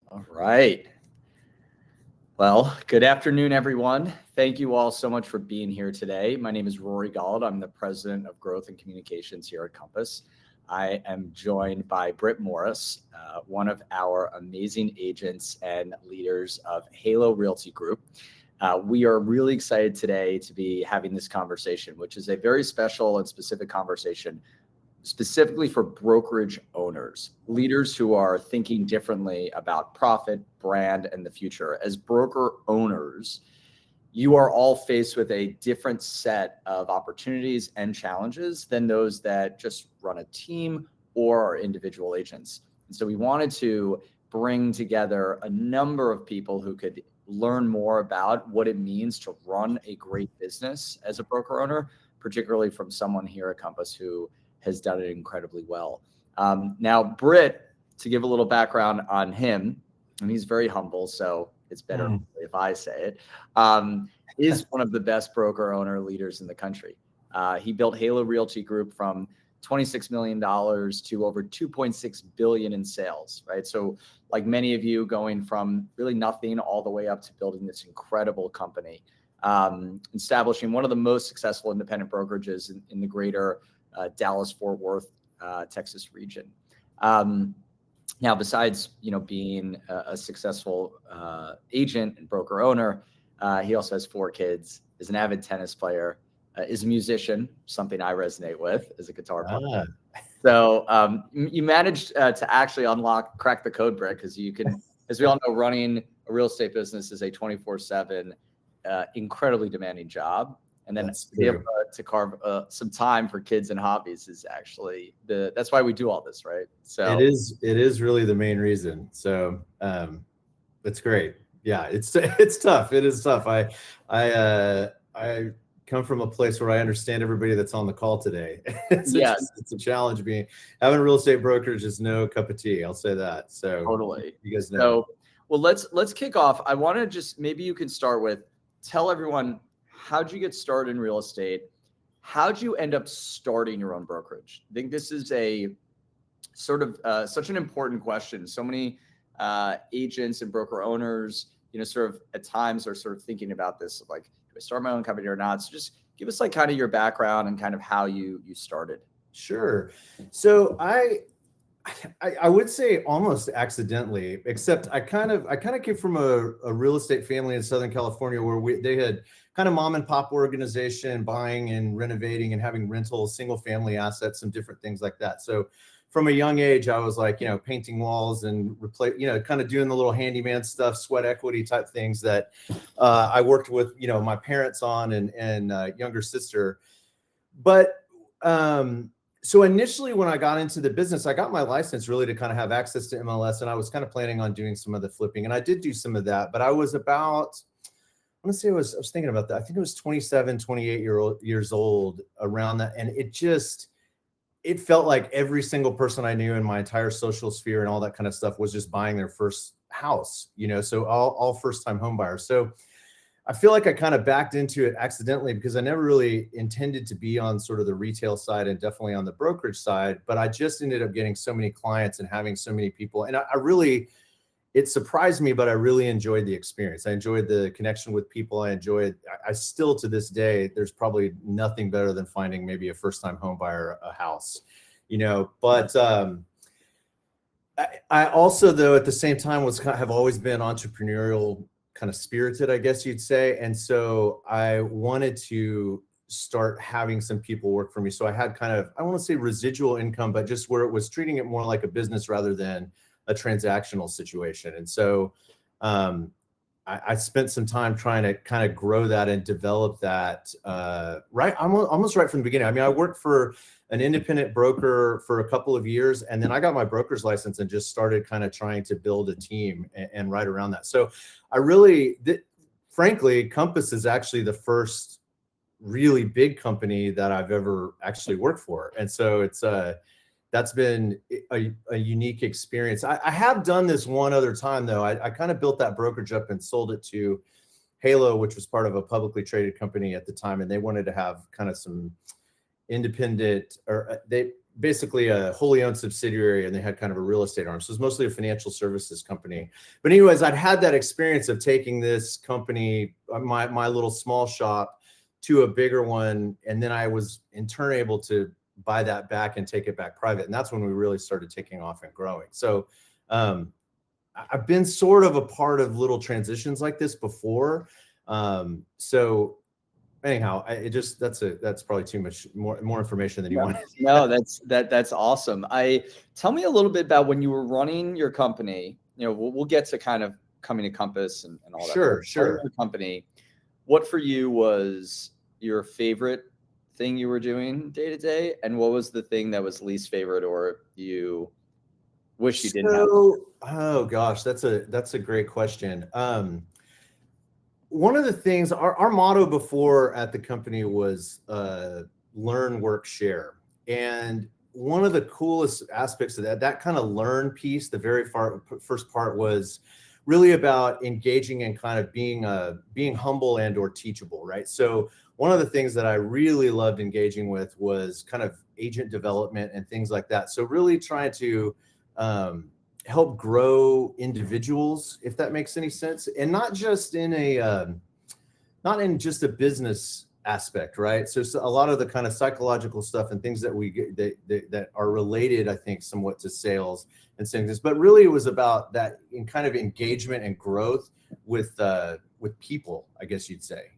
All right. Well, good afternoon, everyone. Thank you all so much for being here today. My name is Rory Gald. I'm the president of Growth and Communications here at Compass. I am joined by Britt Morris, one of our amazing agents and leaders of Halo Realty Group. We are really excited today to be having this conversation, which is a very special and specific conversation specifically for brokerage owners, leaders who are thinking differently about profit, brand, and the future. As broker owners, you are all faced with a different set of opportunities and challenges than those that just run a team or are individual agents. And so we wanted to bring together a number of people who could learn more about what it means to run a great business as a broker owner, particularly from someone here at Compass who has done it incredibly well. Now, Britt, to give a little background on him, and he's very humble, so it's better if I say it, is one of the best broker owner leaders in the country. He built Halo Realty Group from $26 million to over $2.6 billion in sales, right? So like many of you, going from really nothing all the way up to building this incredible company, establishing one of the most successful independent brokerages in the greater Dallas-Fort Worth, Texas region. Now, besides being a successful agent and broker owner, he also has 4 kids, is an avid tennis player, is a musician, something I resonate with as a guitar player. So you managed to actually crack the code, Britt, because you can, as we all know, running a real estate business is a 24/7, incredibly demanding job. And then to be able to carve some time for kids and hobbies is actually that's why we do all this, right? So it is really the main reason. So it's great. Yeah, it's tough. It is tough. I come from a place where I understand everybody that's on the call today. It's a challenge. Having a real estate brokerage is no cup of tea. I'll say that. So totally, you guys know. So, well, let's kick off. I want to just, maybe you can start with, tell everyone, how'd you get started in real estate? How'd you end up starting your own brokerage? I think this is a sort of such an important question. So many agents and broker owners, sort of at times are sort of thinking about this, like, do I start my own company or not? So just give us like kind of your background and kind of how you started. Sure. So I would say almost accidentally, except I kind of came from a real estate family in Southern California where they had kind of mom and pop organization, buying and renovating and having rentals, single family assets, some different things like that. So from a young age, I was like, painting walls and kind of doing the little handyman stuff, sweat equity type things that I worked with, my parents on and younger sister. But so initially when I got into the business, I got my license really to kind of have access to MLS, and I was kind of planning on doing some of the flipping, and I did do some of that, but I was about, I was thinking about that. I think it was 27, 28 years old around that. And it felt like every single person I knew in my entire social sphere and all that kind of stuff was just buying their first house, so all first-time home buyers. So I feel like I kind of backed into it accidentally because I never really intended to be on sort of the retail side and definitely on the brokerage side, but I just ended up getting so many clients and having so many people. And it surprised me, but I really enjoyed the experience. I enjoyed the connection with people. I still to this day, there's probably nothing better than finding maybe a first-time home buyer a house, but I also, though, at the same time have always been entrepreneurial, kind of spirited, I guess you'd say. And so I wanted to start having some people work for me. So I had kind of, I want to say residual income, but just where it was treating it more like a business rather than a transactional situation. And so I spent some time trying to kind of grow that and develop that almost right from the beginning. I mean, I worked for an independent broker for a couple of years, and then I got my broker's license and just started kind of trying to build a team and right around that. So frankly, Compass is actually the first really big company that I've ever actually worked for. And so that's been a unique experience. I have done this one other time, though. I kind of built that brokerage up and sold it to Halo, which was part of a publicly traded company at the time. And they wanted to have kind of some independent, or basically a wholly owned subsidiary, and they had kind of a real estate arm. So it's mostly a financial services company. But anyways, I'd had that experience of taking this company, my little small shop, to a bigger one. And then I was in turn able to buy that back and take it back private. And that's when we really started taking off and growing. So I've been sort of a part of little transitions like this before. So anyhow, that's probably too much more information than you want. No, that's awesome. Tell me a little bit about when you were running your company. We'll get to kind of coming to Compass and all that. Sure. Running your company, what for you was your favorite thing you were doing day to day, and what was the thing that was least favorite or you wish you didn't have? Oh gosh, that's a great question. One of the things, our motto before at the company was learn, work, share. And one of the coolest aspects of that kind of learn piece, the very first part, was really about engaging and kind of being humble and or teachable, right? So one of the things that I really loved engaging with was kind of agent development and things like that. So really trying to help grow individuals, if that makes any sense, and not just in just a business aspect, right? So a lot of the kind of psychological stuff and things that we get that are related, I think, somewhat to sales and things. But really, it was about that in kind of engagement and growth with people, I guess you'd say,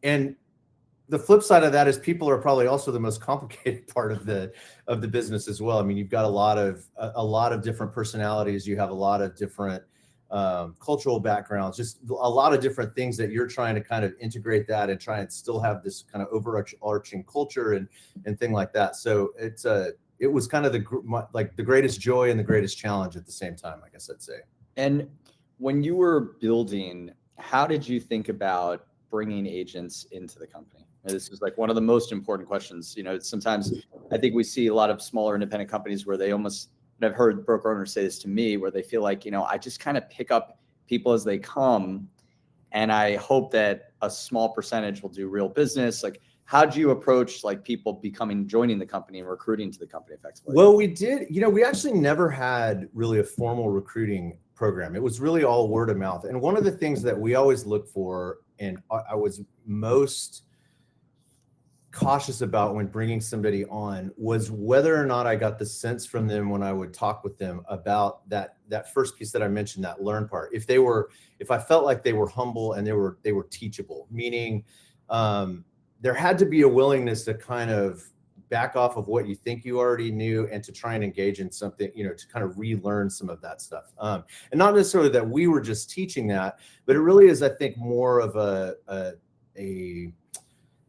and the flip side of that is people are probably also the most complicated part of the business as well. I mean, you've got a lot of different personalities. You have a lot of different cultural backgrounds, just a lot of different things that you're trying to kind of integrate that and try and still have this kind of overarching culture and thing like that. So it was kind of the greatest joy and the greatest challenge at the same time, I guess I'd say. And when you were building, how did you think about bringing agents into the company? This is like one of the most important questions. Sometimes I think we see a lot of smaller independent companies where they almost, and I've heard broker owners say this to me, where they feel like, I just kind of pick up people as they come, and I hope that a small percentage will do real business. Like, how do you approach like people joining the company and recruiting to the company effectively? Well, we did, we actually never had really a formal recruiting program. It was really all word of mouth. And one of the things that we always look for, and I was most cautious about when bringing somebody on, was whether or not I got the sense from them when I would talk with them about that first piece that I mentioned, that learn part. If I felt like they were humble and they were teachable, meaning there had to be a willingness to kind of back off of what you think you already knew and to try and engage in something, to kind of relearn some of that stuff. And not necessarily that we were just teaching that, but it really is, I think, more of a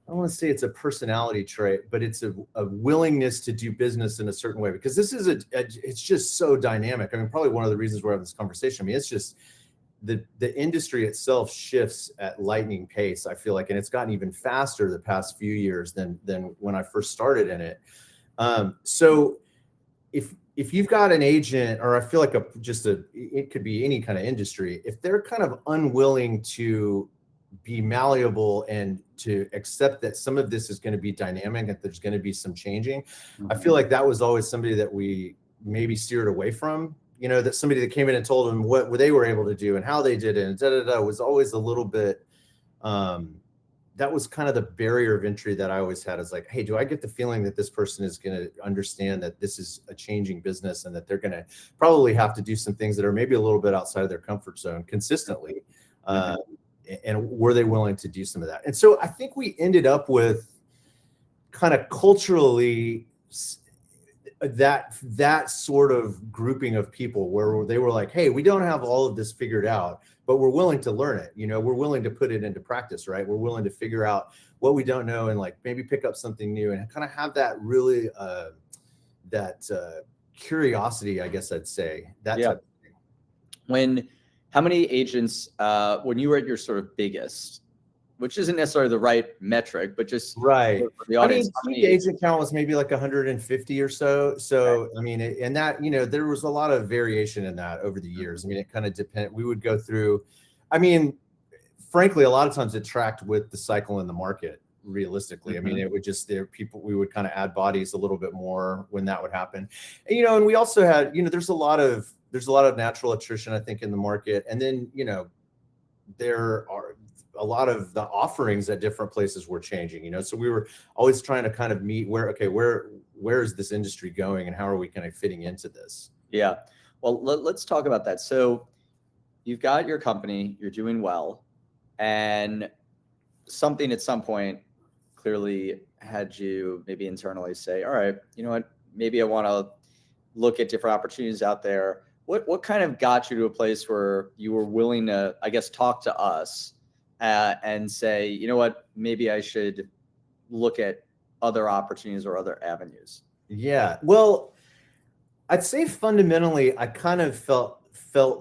I don't want to say it's a personality trait, but it's a willingness to do business in a certain way, because this is it's just so dynamic. I mean, probably one of the reasons we're having this conversation. I mean, it's just the industry itself shifts at lightning pace, I feel like, and it's gotten even faster the past few years than when I first started in it. So if you've got an agent, or I feel like it could be any kind of industry, if they're kind of unwilling to be malleable and to accept that some of this is going to be dynamic, that there's going to be some changing. I feel like that was always somebody that we maybe steered away from, that somebody that came in and told them what they were able to do and how they did it, and was always a little bit, that was kind of the barrier of entry that I always had, is like, hey, do I get the feeling that this person is going to understand that this is a changing business and that they're going to probably have to do some things that are maybe a little bit outside of their comfort zone consistently. And were they willing to do some of that? And so I think we ended up with kind of culturally that sort of grouping of people where they were like, hey, we don't have all of this figured out, but we're willing to learn it. We're willing to put it into practice, right? We're willing to figure out what we don't know and like maybe pick up something new and kind of have that really curiosity, I guess I'd say. That type of thing. How many agents, when you were at your sort of biggest, which isn't necessarily the right metric, but just right. For the audience, I mean, the agent count was maybe like 150 or so. So, I mean, and that, there was a lot of variation in that over the years. I mean, it kind of depended. We would go through, I mean, frankly, a lot of times it tracked with the cycle in the market. realistically. I mean, it would just, we would kind of add bodies a little bit more when that would happen. And, and we also had, there's a lot of natural attrition, I think, in the market. And then, there are a lot of the offerings at different places were changing, so we were always trying to kind of meet where is this industry going and how are we kind of fitting into this? Yeah. Well, let's talk about that. So you've got your company, you're doing well, and something at some point clearly had you maybe internally say, all right, you know what, maybe I want to look at different opportunities out there. What kind of got you to a place where you were willing to, I guess, talk to us and say, you know what, maybe I should look at other opportunities or other avenues? Yeah, well, I'd say fundamentally, I kind of felt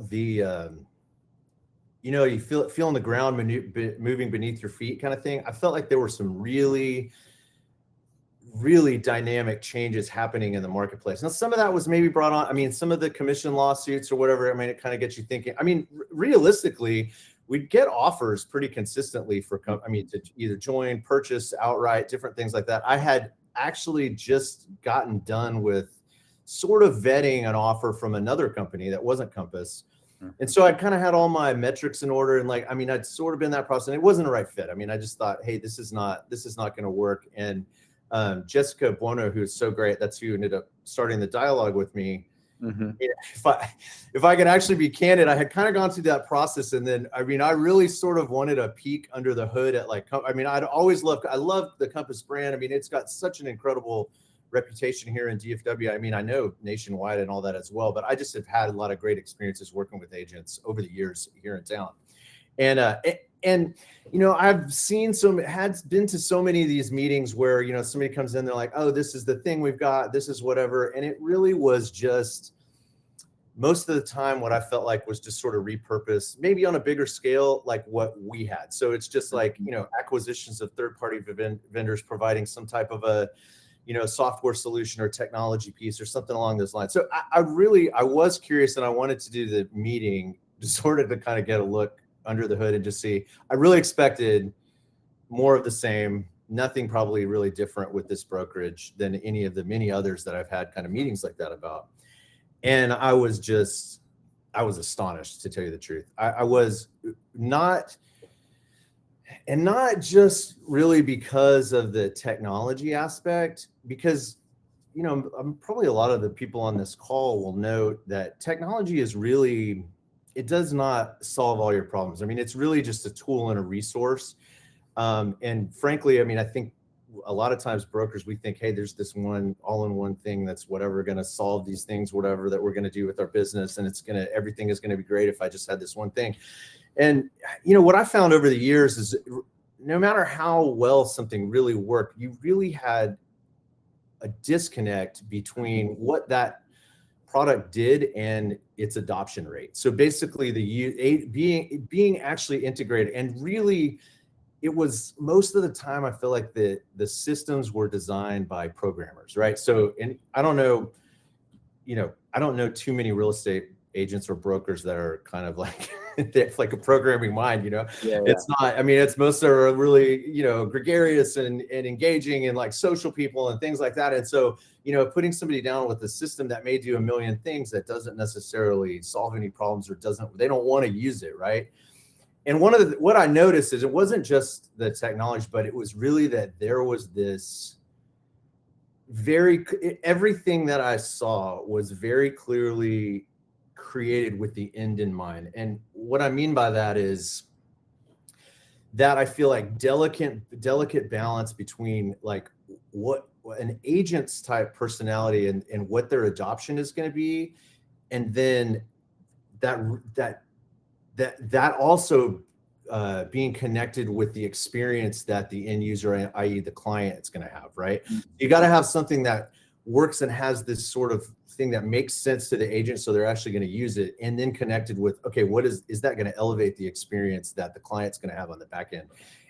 the, you feeling the ground moving beneath your feet kind of thing. I felt like there were some really dynamic changes happening in the marketplace. Now, some of that was maybe brought on, I mean, some of the commission lawsuits or whatever, I mean, it kind of gets you thinking. I mean, realistically, we'd get offers pretty consistently to either join, purchase outright, different things like that. I had actually just gotten done with sort of vetting an offer from another company that wasn't Compass. And so I'd kind of had all my metrics in order. And I'd sort of been in that process, and it wasn't the right fit. I mean, I just thought, hey, this is not going to work. And Jessica Buono, who's so great, that's who ended up starting the dialogue with me. If I could actually be candid, I had kind of gone through that process, and then I really sort of wanted a peek under the hood at I loved the Compass brand. I mean, it's got such an incredible reputation here in DFW. I mean, I know nationwide and all that as well, but I just have had a lot of great experiences working with agents over the years here in town. And I've been to so many of these meetings where, somebody comes in, they're like, oh, this is the thing we've got, this is whatever. And it really was just, most of the time, what I felt like was just sort of repurposed, maybe on a bigger scale, like what we had. So it's just like, acquisitions of third-party vendors providing some type of a, software solution or technology piece or something along those lines. So I was curious, and I wanted to do the meeting to kind of get a look under the hood and just see. I really expected more of the same, nothing probably really different with this brokerage than any of the many others that I've had kind of meetings like that about. And I was astonished, to tell you the truth. I was not, and not just really because of the technology aspect, because probably a lot of the people on this call will note that technology is really, it does not solve all your problems. I mean, it's really just a tool and a resource. And frankly, I mean, I think a lot of times brokers, we think, hey, there's this one all-in-one thing that's whatever going to solve these things, whatever that we're going to do with our business. And everything is going to be great if I just had this one thing. And, what I found over the years is no matter how well something really worked, you really had a disconnect between what that product did and its adoption rate. So basically being actually integrated, and really it was most of the time, I feel like the systems were designed by programmers, right? So, and I don't know too many real estate agents or brokers that are kind of like, it's like a programming mind, It's not, I mean, it's most are really, gregarious and engaging and like social people and things like that. And so, putting somebody down with a system that may do a million things that doesn't necessarily solve any problems or they don't want to use it, right? And what I noticed is it wasn't just the technology, but it was really that there was this everything that I saw was very clearly created with the end in mind. And what I mean by that is that I feel like delicate balance between like what an agent's type personality and what their adoption is going to be, and then that also being connected with the experience that the end user, i.e. the client, is going to have, right? You got to have something that works and has this sort of thing that makes sense to the agent, so they're actually going to use it, and then connected with, okay, what is that going to elevate the experience that the client's going to have on the back end?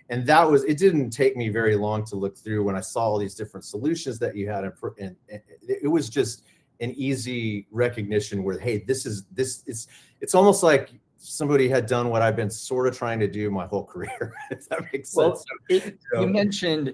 And it didn't take me very long to look through when I saw all these different solutions that you had, and it was just an easy recognition where, hey, it's almost like somebody had done what I've been sort of trying to do my whole career, if that makes Well, sense. you mentioned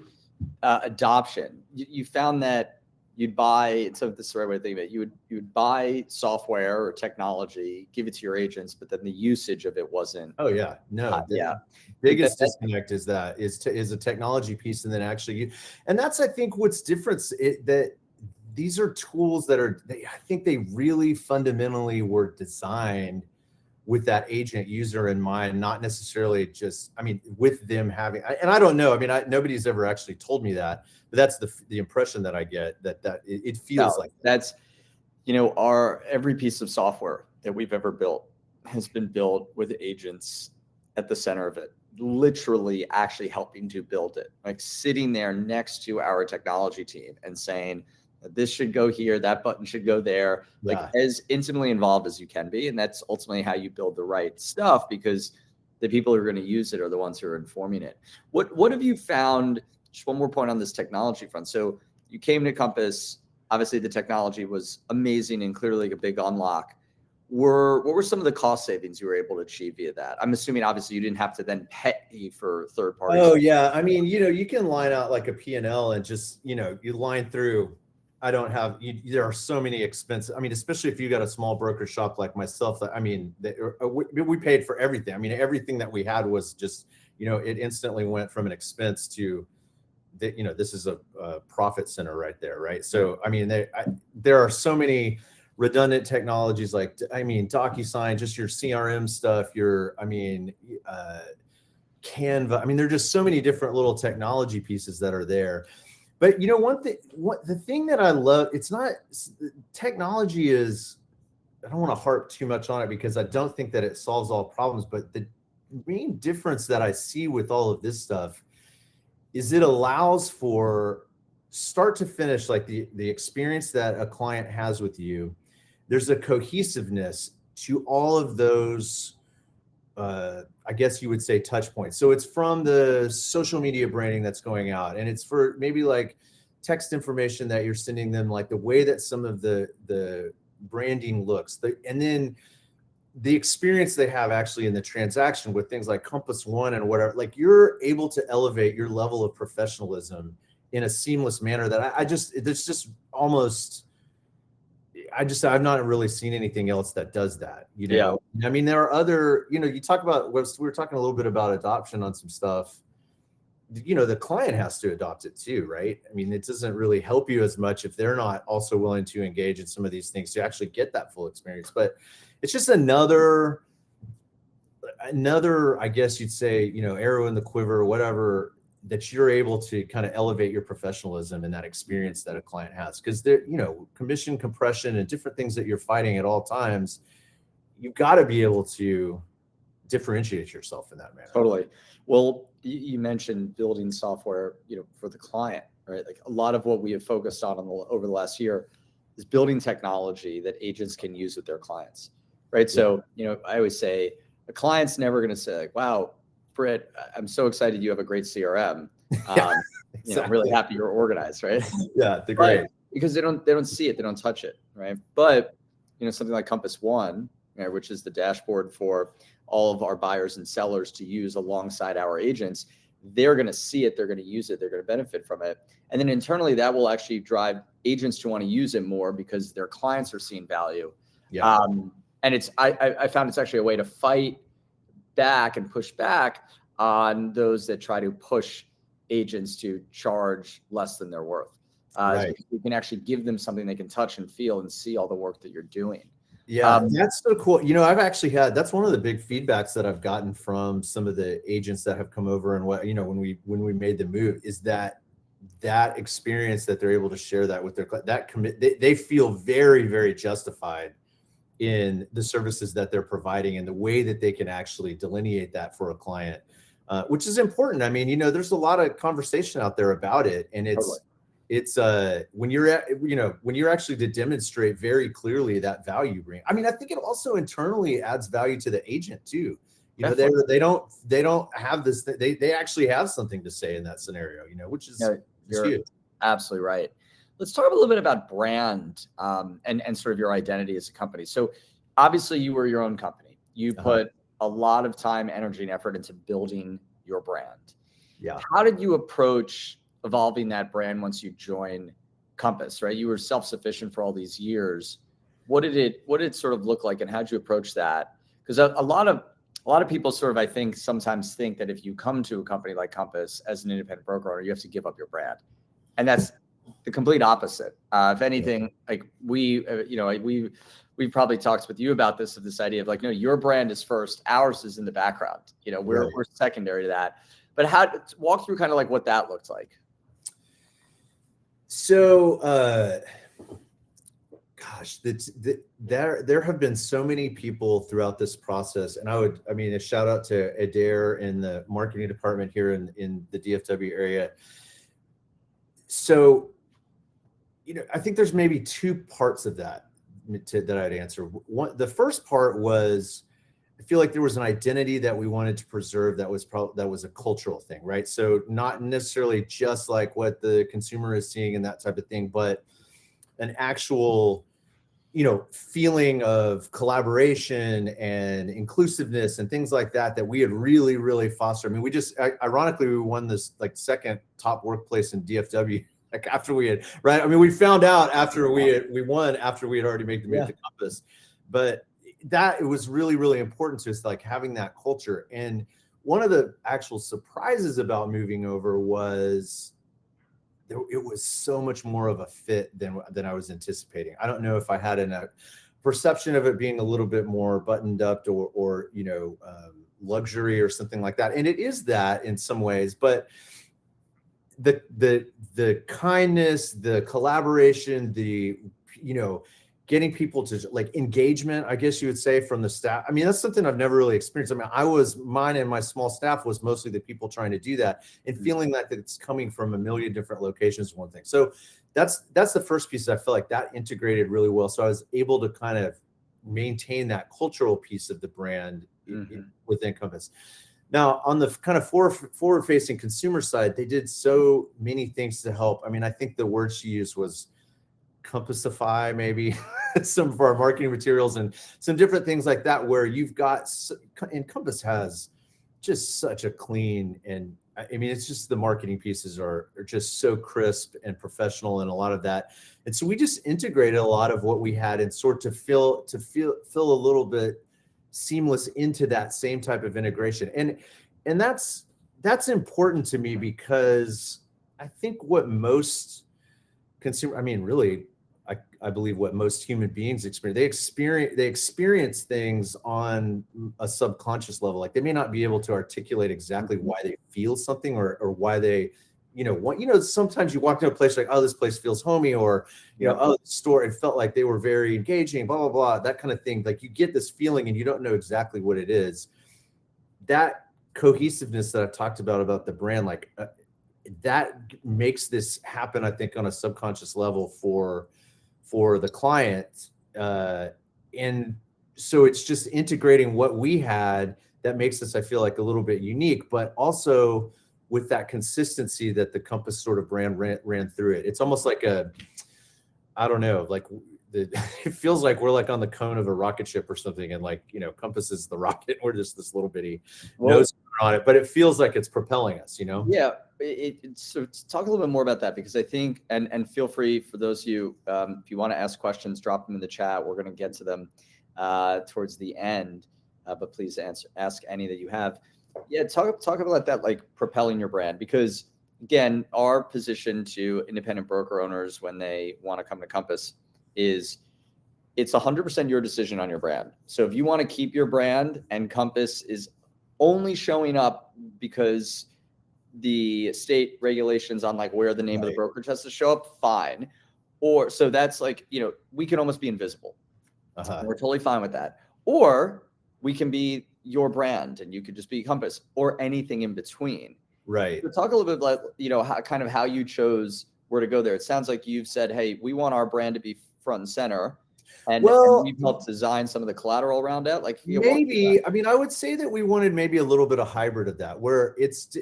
adoption. You found that you'd buy, so this is the right way to think of it, you'd buy software or technology, give it to your agents, but then the usage of it wasn't. Oh yeah, no. Yeah. Biggest disconnect is a technology piece, and then actually and that's, I think, what's different, that these are tools that I think they really fundamentally were designed with that agent user in mind, not necessarily just, I mean, with them having, and I don't know, I mean, nobody's ever actually told me that, but that's the impression that I get, that it feels like that's, every piece of software that we've ever built has been built with agents at the center of it, literally actually helping to build it, like sitting there next to our technology team and saying, this should go here, that button should go there, like as intimately involved as you can be. And that's ultimately how you build the right stuff, because the people who are going to use it are the ones who are informing it. What have you found? Just one more point on this technology front. So you came to Compass, obviously the technology was amazing and clearly a big unlock. What were some of the cost savings you were able to achieve via that? I'm assuming obviously you didn't have to then pay for third parties. Oh yeah. I mean, you can line out like a P&L and just, you line through. There are so many expenses. I mean, especially if you got a small broker shop like myself, I mean, we paid for everything. I mean, everything that we had was just, it instantly went from an expense to, this is a profit center right there. Right. So, I mean, there are so many redundant technologies, like, I mean, DocuSign, just your CRM stuff, Canva. I mean, there are just so many different little technology pieces that are there. But the thing that I love, it's not technology is, I don't want to harp too much on it because I don't think that it solves all problems, but the main difference that I see with all of this stuff is it allows for start to finish, like the experience that a client has with you. There's a cohesiveness to all of those, I guess you would say, touch points. So it's from the social media branding that's going out, and it's for maybe like text information that you're sending them, like the way that some of the branding looks, and then the experience they have actually in the transaction with things like Compass One and whatever. Like, you're able to elevate your level of professionalism in a seamless manner that it's just almost, I've not really seen anything else that does that, Yeah. I mean, there are other, you talk about, we were talking a little bit about adoption on some stuff, the client has to adopt it too, right? I mean, it doesn't really help you as much if they're not also willing to engage in some of these things to actually get that full experience. But it's just another, I guess you'd say, arrow in the quiver or whatever, that you're able to kind of elevate your professionalism and that experience that a client has. Because there, commission compression and different things that you're fighting at all times, you've got to be able to differentiate yourself in that manner. Totally. Well, you mentioned building software, for the client, right? Like, a lot of what we have focused on over the last year is building technology that agents can use with their clients, right? So, I always say a client's never going to say, like, wow, Britt, I'm so excited you have a great CRM. Exactly. I'm really happy you're organized, right? Yeah, they're great. Because they don't see it, they don't touch it, right? But something like Compass One, which is the dashboard for all of our buyers and sellers to use alongside our agents, they're going to see it, they're going to use it, they're going to benefit from it. And then internally, that will actually drive agents to want to use it more because their clients are seeing value. Yeah. And I found it's actually a way to fight back and push back on those that try to push agents to charge less than they're worth. Right. You can actually give them something they can touch and feel and see all the work that you're doing. Yeah, that's so cool. I've actually that's one of the big feedbacks that I've gotten from some of the agents that have come over, and when we made the move, is that experience that they're able to share that with their they feel very, very justified in the services that they're providing and the way that they can actually delineate that for a client, which is important. I mean, there's a lot of conversation out there about it, and it's when you're actually to demonstrate very clearly that value you bring. I mean, I think it also internally adds value to the agent too. They don't have this. They actually have something to say in that scenario. Which is huge. Absolutely right. Let's talk a little bit about brand and sort of your identity as a company. So obviously you were your own company. You put a lot of time, energy, and effort into building your brand. Yeah. How did you approach evolving that brand once you joined Compass, right? You were self-sufficient for all these years. What did it sort of look like, and how did you approach that? Because a lot of people sort of, I think, sometimes think that if you come to a company like Compass as an independent broker owner, you have to give up your brand. And that's the complete opposite. If anything, like we've probably talked with you about this idea of like, no, your brand is first, ours is in the background. We're secondary to that. But walk through kind of like what that looked like. So, gosh, there have been so many people throughout this process, and a shout out to Adair in the marketing department here in the DFW area. So, I think there's maybe two parts of that I'd answer. One, the first part was, I feel like there was an identity that we wanted to preserve that was a cultural thing, right? So not necessarily just like what the consumer is seeing and that type of thing, but an actual, feeling of collaboration and inclusiveness and things like that we had really, really fostered. I mean, ironically, we won this like second top workplace in DFW. Like after we had, right? I mean, we found out after we won after we had already made the move to Compass, but that it was really, really important to us, like having that culture. And one of the actual surprises about moving over was it was so much more of a fit than I was anticipating. I don't know if I had a perception of it being a little bit more buttoned up or luxury or something like that. And it is that in some ways, but the kindness, the collaboration, getting people to like engagement, I guess you would say, from the staff. I mean, that's something I've never really experienced. I mean, mine and my small staff was mostly the people trying to do that, and feeling that it's coming from a million different locations is one thing. So that's the first piece. I feel like that integrated really well. So I was able to kind of maintain that cultural piece of the brand within Compass. Now, on the kind of forward-facing consumer side, they did so many things to help. I mean, I think the word she used was Compassify, maybe some of our marketing materials and some different things like that, where you've got, and Compass has just such a clean, and I mean, it's just the marketing pieces are just so crisp and professional and a lot of that. And so we just integrated a lot of what we had and sort of feel a little bit seamless into that same type of integration. And that's important to me, because I think what most really, I believe what most human beings experience, they experience things on a subconscious level. Like they may not be able to articulate exactly why they feel something or why they, sometimes you walk to a place like, oh, this place feels homey, or, oh, the store, it felt like they were very engaging, blah, blah, blah, that kind of thing. Like you get this feeling and you don't know exactly what it is. That cohesiveness that I've talked about the brand, like that makes this happen, I think, on a subconscious level for the client. And so it's just integrating what we had that makes us, I feel like, a little bit unique, but also with that consistency that the Compass sort of brand ran through it. It's almost like I don't know, like it feels like we're like on the cone of a rocket ship or something. And like, Compass is the rocket. We're just this little bitty nose on it, but it feels like it's propelling us, Yeah. So talk a little bit more about that, because I think, and feel free for those of you, if you want to ask questions, drop them in the chat. We're going to get to them towards the end, but please ask any that you have. Yeah, talk about that, like propelling your brand, because again, our position to independent broker owners when they want to come to Compass is it's 100% your decision on your brand. So if you want to keep your brand and Compass is only showing up because the state regulations on like where the name of the brokerage has to show up, fine. Or so that's like, we can almost be invisible. We're totally fine with that. Or we can be your brand and you could just be Compass, or anything in between. Right. So talk a little bit about, how you chose where to go there. It sounds like you've said, hey, we want our brand to be front and center. And we've helped design some of the collateral around it. Like maybe, I mean, I would say that we wanted maybe a little bit of hybrid of that, where it's,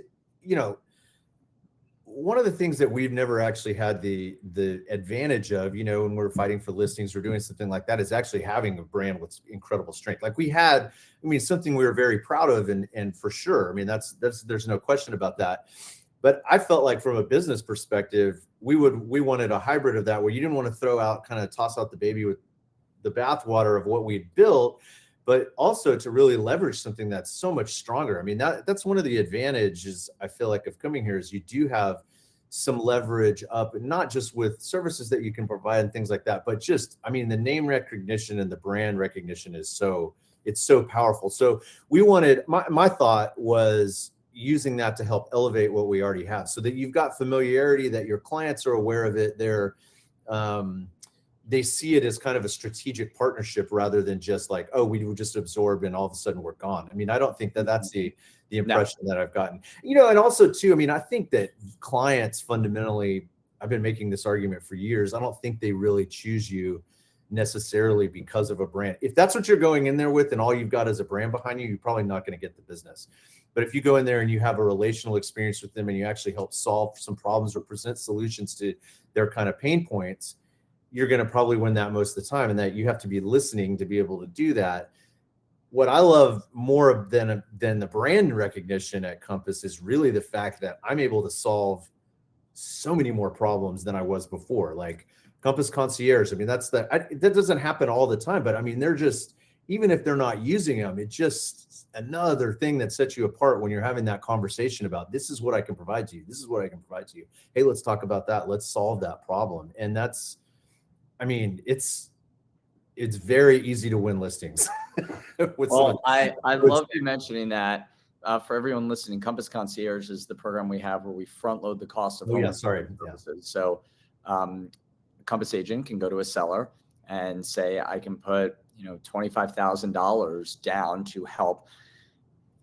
one of the things that we've never actually had the advantage of, you know, when we're fighting for listings or doing something like that, is actually having a brand with incredible strength. Like we had, I mean, something we were very proud of, and for sure, I mean, that's there's no question about that. But I felt like from a business perspective, we wanted a hybrid of that, where you didn't want to throw out, kind of toss out the baby with the bathwater of what we'd built, but also to really leverage something that's so much stronger. I mean, that's one of the advantages I feel like of coming here, is you do have some leverage up, and not just with services that you can provide and things like that, but just, I mean, the name recognition and the brand recognition is it's so powerful. So we wanted, my thought was using that to help elevate what we already have, so that you've got familiarity, that your clients are aware of it. They see it as kind of a strategic partnership, rather than just like, oh, we would just absorb and all of a sudden we're gone. I mean, I don't think that that's the impression that I've gotten, you know. And also too, I mean, I think that clients fundamentally, I've been making this argument for years, I don't think they really choose you necessarily because of a brand. If that's what you're going in there with, and all you've got is a brand behind you, you're probably not going to get the business. But if you go in there and you have a relational experience with them, and you actually help solve some problems or present solutions to their kind of pain points, you're going to probably win that most of the time. And that you have to be listening to be able to do that. What I love more than the brand recognition at Compass is really the fact that I'm able to solve so many more problems than I was before. Like Compass Concierge, I mean, that doesn't happen all the time, but I mean, they're just, even if they're not using them, it's just another thing that sets you apart when you're having that conversation about, this is what I can provide to you. This is what I can provide to you. Hey, let's talk about that. Let's solve that problem. And that's, I mean, it's very easy to win listings. Well, I love you mentioning that. For everyone listening, Compass Concierge is the program we have where we front load the cost of home services. So Compass agent can go to a seller and say, I can put, you know, $25,000 down to help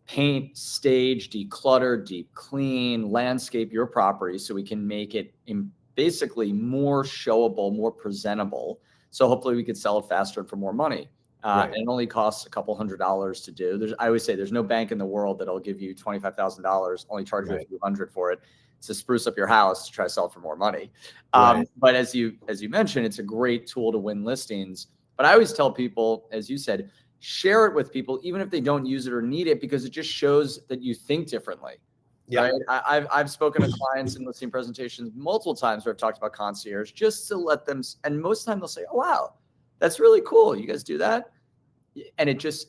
paint, stage, declutter, deep clean, landscape your property, so we can make it basically more showable, more presentable. So hopefully we could sell it faster and for more money. Right. And it only costs a couple $100 to do. I always say there's no bank in the world that'll give you $25,000, only charge you a few hundred for it, to spruce up your house to try to sell it for more money. But as you mentioned, it's a great tool to win listings. But I always tell people, as you said, share it with people, even if they don't use it or need it, because it just shows that you think differently. Yeah. Right? I've spoken to clients in listing presentations multiple times where I've talked about concierge, just to let them, and most of the time they'll say, oh, wow, that's really cool. You guys do that? And it just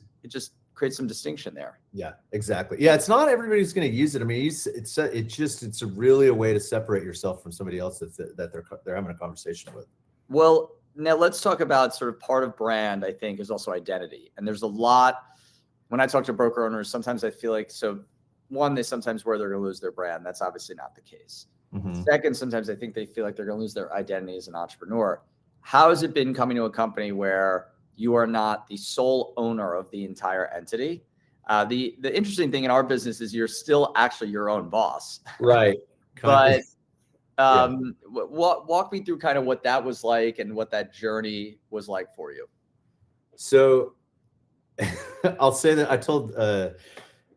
creates some distinction there. Yeah, exactly. Yeah. It's not everybody's going to use it. I mean, it's really a way to separate yourself from somebody else that they're having a conversation with. Well, now let's talk about sort of part of brand, I think, is also identity. And there's a lot, when I talk to broker owners, sometimes I feel like, one, they sometimes worry they're going to lose their brand. That's obviously not the case. Mm-hmm. Second, sometimes I think they feel like they're going to lose their identity as an entrepreneur. How has it been coming to a company where you are not the sole owner of the entire entity? The interesting thing in our business is you're still actually your own boss. Right. But walk me through kind of what that was like and what that journey was like for you. So I'll say that I told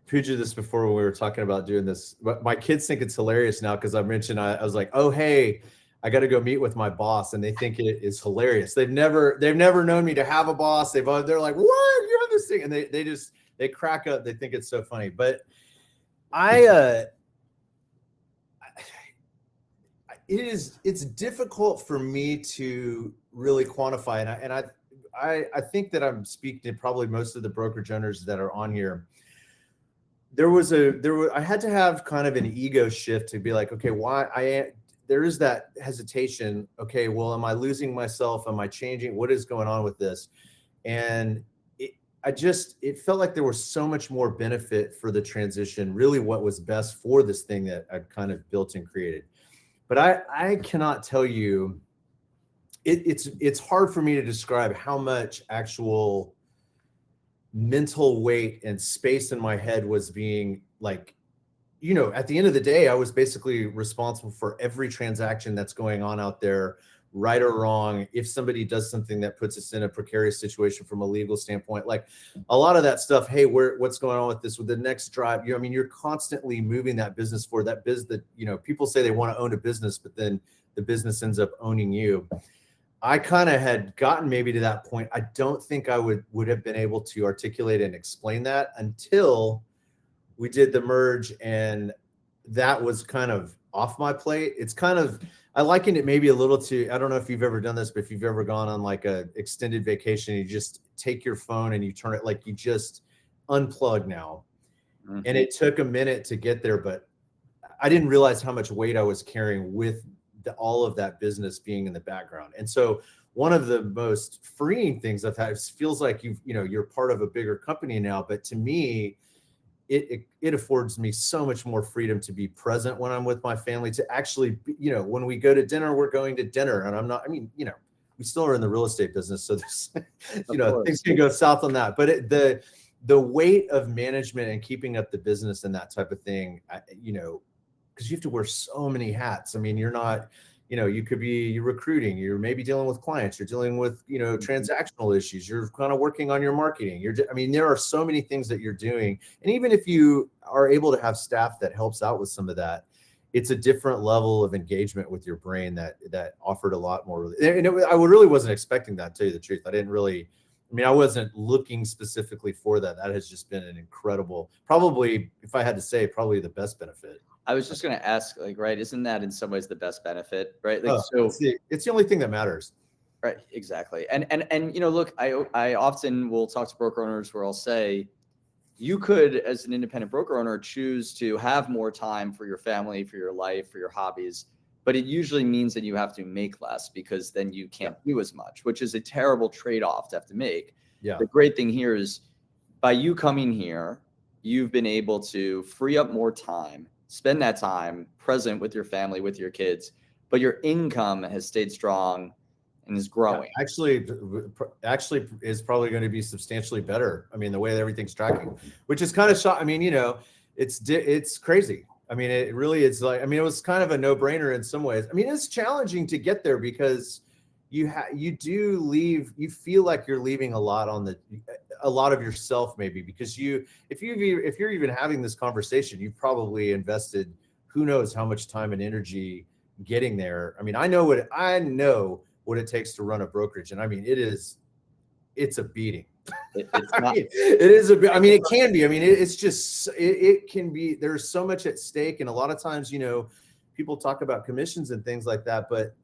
Pooja this before when we were talking about doing this. But my kids think it's hilarious now, because I mentioned, I was like, oh, hey, I got to go meet with my boss, and they think it is hilarious. They've never known me to have a boss. They're like, what? You have this thing, and they crack up. They think it's so funny. But it's difficult for me to really quantify, and I think that I'm speaking to probably most of the brokerage owners that are on here. I had to have kind of an ego shift to be like, okay, there is that hesitation. Okay, well, am I losing myself? Am I changing? What is going on with this? And it felt like there was so much more benefit for the transition, really what was best for this thing that I kind of built and created. But I cannot tell you, it's hard for me to describe how much actual mental weight and space in my head was being like, you know, at the end of the day, I was basically responsible for every transaction that's going on out there, right or wrong, if somebody does something that puts us in a precarious situation from a legal standpoint, like a lot of that stuff. Hey, what's going on with this, with the next drive? I mean, you're constantly moving that business forward. That business, people say they want to own a business, but then the business ends up owning you. I kind of had gotten maybe to that point. I don't think I would have been able to articulate and explain that until we did the merge, and that was kind of off my plate. It's kind of, I liken it maybe a little to, I don't know if you've ever done this, but if you've ever gone on like a extended vacation, you just take your phone and you turn it, like you just unplug now. Mm-hmm. And it took a minute to get there, but I didn't realize how much weight I was carrying with all of that business being in the background. And so one of the most freeing things I've had, it feels like you're part of a bigger company now, but to me, it affords me so much more freedom to be present when I'm with my family, to actually, when we go to dinner, we're going to dinner, and I'm not, we still are in the real estate business. So there's, things can go south on that, but the weight of management and keeping up the business and that type of thing, because you have to wear so many hats. I mean, you're not, you could be, you're recruiting, you're maybe dealing with clients, you're dealing with, transactional issues, you're kind of working on your marketing. There are so many things that you're doing. And even if you are able to have staff that helps out with some of that, it's a different level of engagement with your brain that offered a lot more. And I really wasn't expecting that, to tell you the truth. I wasn't looking specifically for that. That has just been an incredible, probably, if I had to say, probably the best benefit. I was just going to ask, right, isn't that in some ways the best benefit, right? It's the only thing that matters. Right, exactly. And look, I often will talk to broker owners where I'll say, you could, as an independent broker owner, choose to have more time for your family, for your life, for your hobbies, but it usually means that you have to make less, because then you can't do as much, which is a terrible trade-off to have to make. Yeah. The great thing here is, by you coming here, you've been able to free up more time, spend that time present with your family, with your kids, but your income has stayed strong and is growing. Yeah, actually is probably going to be substantially better. The way that everything's tracking, which is kind of shocking. It's crazy. It really is like, it was kind of a no-brainer in some ways. It's challenging to get there, because you do leave, you feel like you're leaving a lot of yourself, maybe, because if you're even having this conversation, you've probably invested who knows how much time and energy getting there. I know what it takes to run a brokerage, and it's a beating. It can be. It can be. There's so much at stake, and a lot of times, people talk about commissions and things like that, but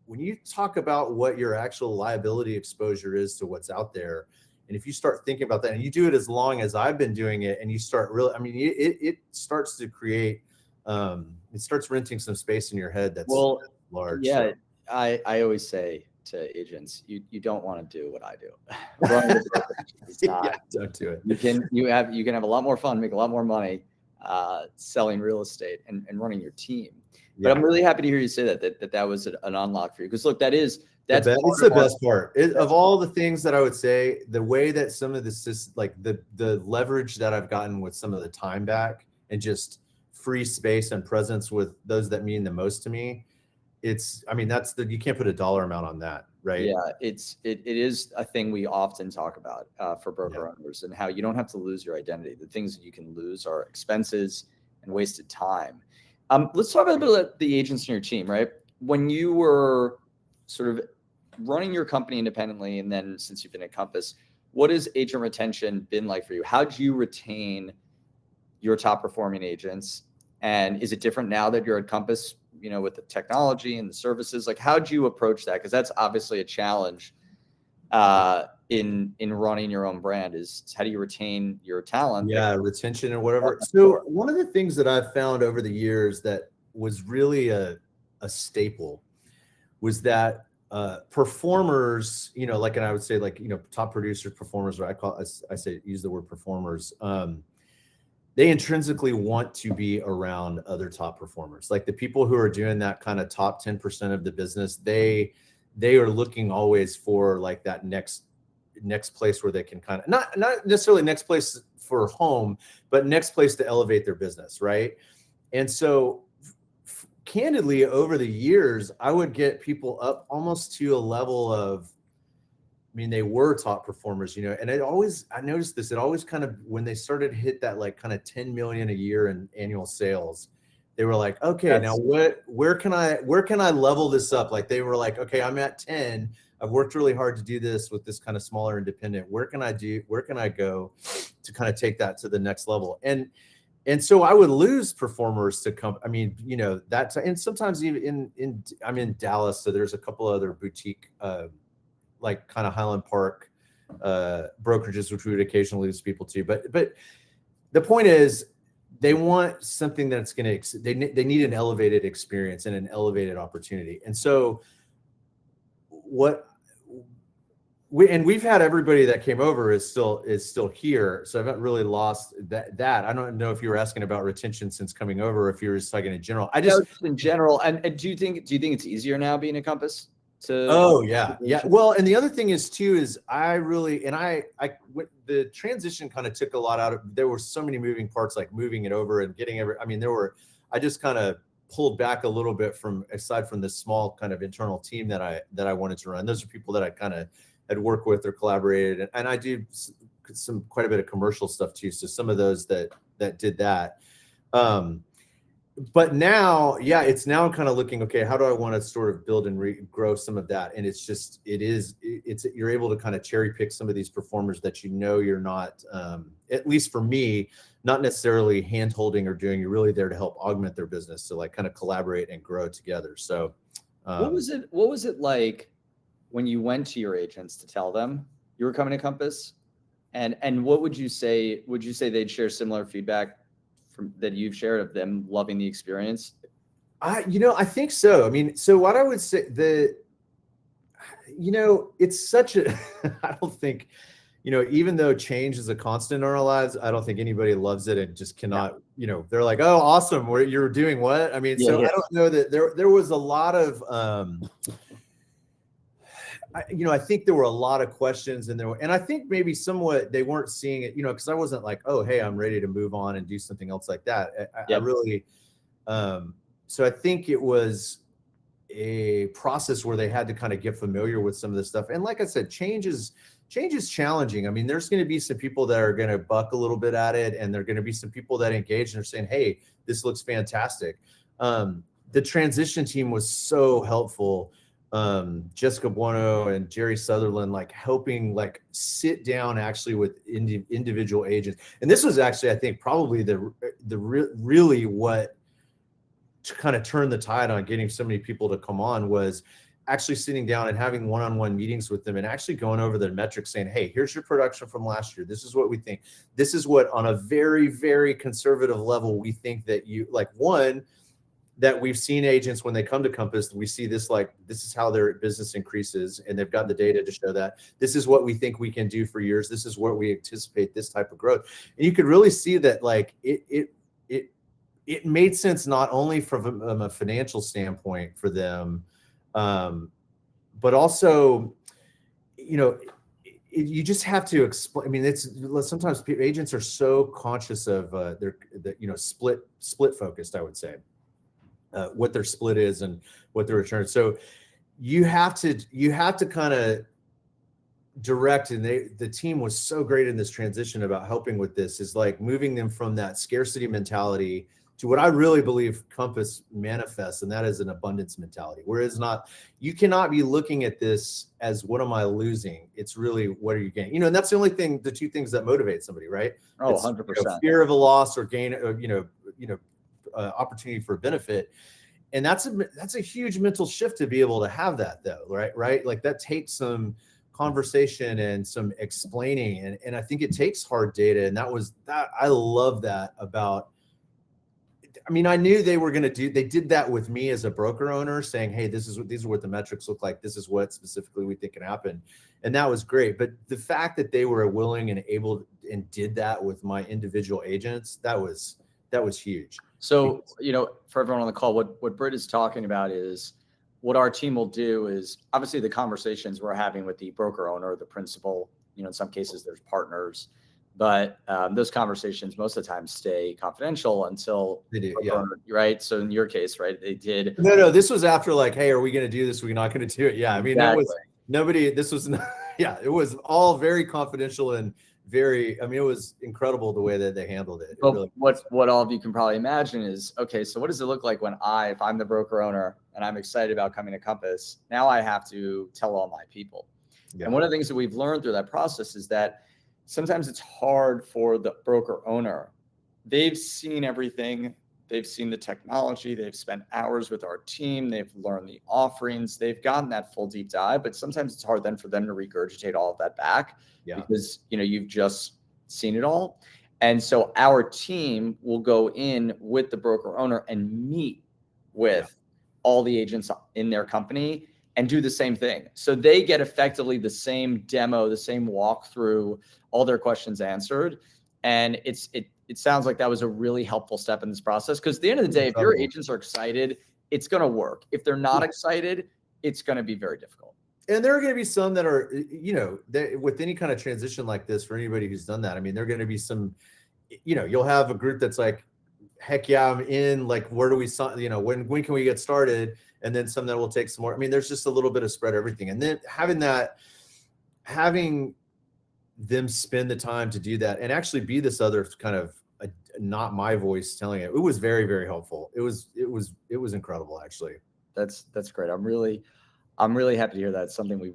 when you talk about what your actual liability exposure is to what's out there, and if you start thinking about that, and you do it as long as I've been doing it, and you start really, it starts to create, it starts renting some space in your head that's large. Yeah, so. I always say to agents, you don't want to do what I do. Don't do it. You can have a lot more fun, make a lot more money selling real estate and running your team. But I'm really happy to hear you say that was an unlock for you, because look, it's the best part of all the things that I would say. The way that some of this, like the leverage that I've gotten with some of the time back and just free space and presence with those that mean the most to me. You can't put a dollar amount on that, right? Yeah, it is a thing we often talk about for broker owners, and how you don't have to lose your identity. The things that you can lose are expenses and wasted time. Let's talk a little bit about the agents in your team, right? When you were sort of running your company independently, and then since you've been at Compass, what has agent retention been like for you? How do you retain your top performing agents? And is it different now that you're at Compass, with the technology and the services? Like, how do you approach that? Because that's obviously a challenge in running your own brand, is how do you retain your talent? Yeah, retention and whatever. So one of the things that I've found over the years that was really a staple was that performers, and I would say, top producers, performers, or use the word performers. They intrinsically want to be around other top performers. Like the people who are doing that kind of top 10% of the business, they are looking always for like that next place where they can kind of, not necessarily next place for home, but next place to elevate their business, right? And so candidly, over the years, I would get people up almost to a level of, I mean, they were top performers, and I noticed this, it always kind of, when they started to hit that like kind of 10 million a year in annual sales, they were like, okay, now where can I level this up? Like they were like, okay, I'm at 10. I've worked really hard to do this with this kind of smaller independent. Where can I go to kind of take that to the next level? And so I would lose performers to come. I mean, and sometimes even I'm in Dallas, so there's a couple other boutique, like kind of Highland Park brokerages, which we would occasionally lose people to. But the point is, they want something that's going to, they need an elevated experience and an elevated opportunity. And so we've had everybody that came over is still here. So I've not really lost that. I don't know if you were asking about retention since coming over, or if you were just talking in general. Just in general. And do you think it's easier now being at Compass? Oh yeah. Well, and the other thing is too, is the transition kind of took a lot out of, there were so many moving parts, like moving it over and getting I just kind of pulled back a little bit aside from this small kind of internal team that I wanted to run. Those are people that I kind of had worked with or collaborated. And I do quite a bit of commercial stuff too. So some of those that did that. But now, it's now kind of looking, okay, how do I want to sort of build and grow some of that? And you're able to kind of cherry pick some of these performers that you're not, at least for me, not necessarily hand holding or doing. You're really there to help augment their business, to like kind of collaborate and grow together. So what was it like when you went to your agents to tell them you were coming to Compass? And what would you say? Would you say they'd share similar feedback that you've shared of them loving the experience? I think so. I mean, so what I would say, it's such a, I don't think, even though change is a constant in our lives, I don't think anybody loves it and just cannot, they're like, oh, awesome. You're doing what? I mean, I don't know that there was a lot of, I think there were a lot of questions and I think maybe somewhat they weren't seeing it, because I wasn't like, oh, hey, I'm ready to move on and do something else like that. I really, so I think it was a process where they had to kind of get familiar with some of this stuff. And like I said, change is challenging. I mean, there's going to be some people that are going to buck a little bit at it, and there are going to be some people that engage and are saying, hey, this looks fantastic. The transition team was so helpful. Jessica Bueno and Jerry Sutherland, like helping, like sit down actually with individual agents. And this was actually, I think, probably really what kind of turned the tide on getting so many people to come on, was actually sitting down and having one-on-one meetings with them and actually going over their metrics, saying, hey, here's your production from last year. This is what we think. This is what, on a very, very conservative level, we think that you like. That we've seen agents when they come to Compass, we see this, like, this is how their business increases, and they've got the data to show that. This is what we think we can do for years. This is what we anticipate, this type of growth. And you could really see that, like, it made sense, not only from a financial standpoint for them, but also, you just have to explain. I mean, sometimes agents are so conscious of their split focused, I would say. What their split is and what their return. So you have to kind of direct, and the team was so great in this transition about helping with this, is like moving them from that scarcity mentality to what I really believe Compass manifests, and that is an abundance mentality. Whereas you cannot be looking at this as, what am I losing? It's really, what are you gaining? And that's the two things that motivate somebody, right? Oh, 100%. Fear of a loss or gain, opportunity for benefit. And that's a huge mental shift to be able to have that, though, right? Like, that takes some conversation and some explaining, and I think it takes hard data. And I love that about, I mean, I knew they did that with me as a broker owner, saying, hey, these are what the metrics look like. This is what specifically we think can happen. And that was great. But the fact that they were willing and able and did that with my individual agents, that was huge. So, for everyone on the call, what Britt is talking about is, what our team will do is, obviously, the conversations we're having with the broker owner, the principal, in some cases there's partners. But those conversations most of the time stay confidential until They do, yeah. Right. So in your case, right, they did. No, this was after like, hey, are we going to do this? We're not going to do it. Yeah. I mean, that was nobody, this was, yeah, it was all very confidential and very, I mean, it was incredible the way that they handled it. But really what all of you can probably imagine is, okay, so what does it look like when if I'm the broker owner and I'm excited about coming to Compass, now I have to tell all my people. Yeah. And one of the things that we've learned through that process is that sometimes it's hard for the broker owner. They've seen everything. They've seen the technology. They've spent hours with our team. They've learned the offerings. They've gotten that full deep dive, but sometimes it's hard then for them to regurgitate all of that back because, you've just seen it all. And so our team will go in with the broker owner and meet with all the agents in their company and do the same thing. So they get effectively the same demo, the same walkthrough, all their questions answered. And it sounds like that was a really helpful step in this process. Because at the end of the day, if your agents are excited, it's going to work. If they're not excited, it's going to be very difficult. And there are going to be some that are, with any kind of transition like this, for anybody who's done that, I mean, there are going to be some, you'll have a group that's like, heck yeah, I'm in, like, where do we sign, when can we get started? And then some that will take some more. I mean, there's just a little bit of spread everything. And then having them spend the time to do that and actually be this other kind of not my voice telling it was very, very helpful. It was incredible, actually. That's great. I'm really happy to hear that. It's something we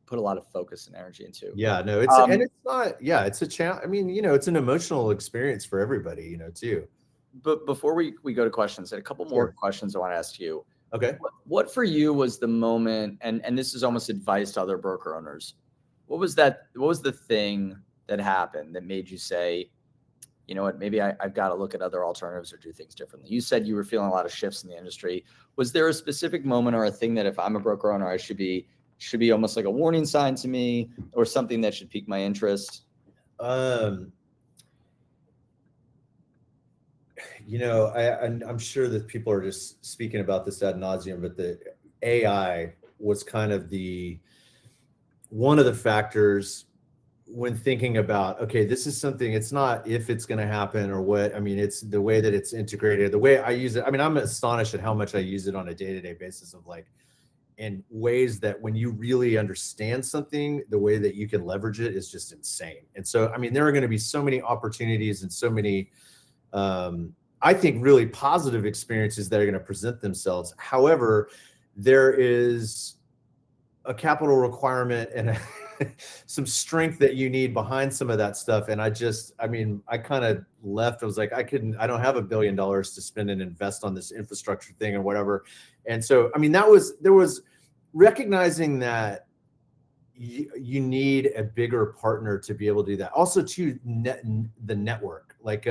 put a lot of focus and energy into. Yeah, no, it's a challenge. I mean, it's an emotional experience for everybody, too. But before we go to questions, a couple more questions I want to ask you. Okay. What for you was the moment, and this is almost advice to other broker owners. What was the thing that happened that made you say, you know what, maybe I've got to look at other alternatives or do things differently? You said you were feeling a lot of shifts in the industry. Was there a specific moment or a thing that if I'm a broker owner, I should be almost like a warning sign to me or something that should pique my interest? I'm sure that people are just speaking about this ad nauseum, but the AI was kind of one of the factors when thinking about, okay, this is something, it's not if it's going to happen or what. I mean, it's the way that it's integrated, the way I use it. I mean, I'm astonished at how much I use it on a day-to-day basis of like, in ways that when you really understand something, the way that you can leverage it is just insane. And so, I mean, there are going to be so many opportunities and so many, I think, really positive experiences that are going to present themselves. However, there is a capital requirement and some strength that you need behind some of that stuff. And I kind of left. I was like, I don't have $1 billion to spend and invest on this infrastructure thing or whatever. And so, I mean, there was recognizing that you need a bigger partner to be able to do that. Also to the network, like,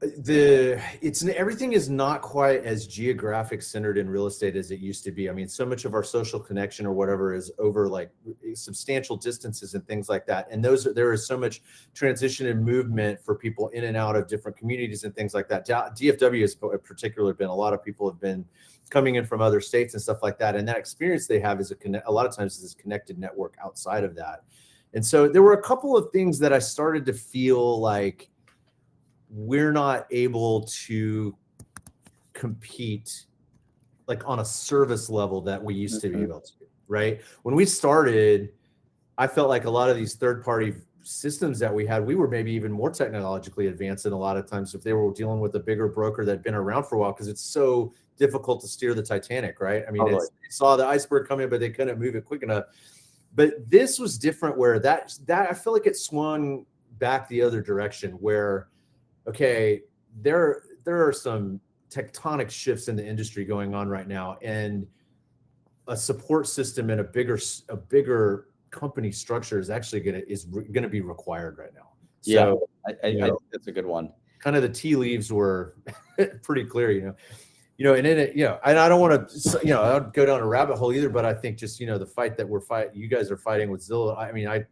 everything is not quite as geographic centered in real estate as it used to be. I mean, so much of our social connection or whatever is over like substantial distances and things like that. And there is so much transition and movement for people in and out of different communities and things like that. DFW has in particular been, a lot of people have been coming in from other states and stuff like that. And that experience they have is a lot of times is a connected network outside of that. And so there were a couple of things that I started to feel like we're not able to compete like on a service level that we used to be able to, right? When we started, I felt like a lot of these third-party systems that we had, we were maybe even more technologically advanced than a lot of times if they were dealing with a bigger broker that had been around for a while, because it's so difficult to steer the Titanic, right? I mean, they saw the iceberg coming, but they couldn't move it quick enough. But this was different where that I feel like it swung back the other direction where, okay, there are some tectonic shifts in the industry going on right now, and a support system and a bigger company structure is actually gonna be required right now. So I that's a good one. Kind of the tea leaves were pretty clear, and in it, and I don't want to, I don't go down a rabbit hole either, but I think just, the fight that you guys are fighting with Zillow. I mean, I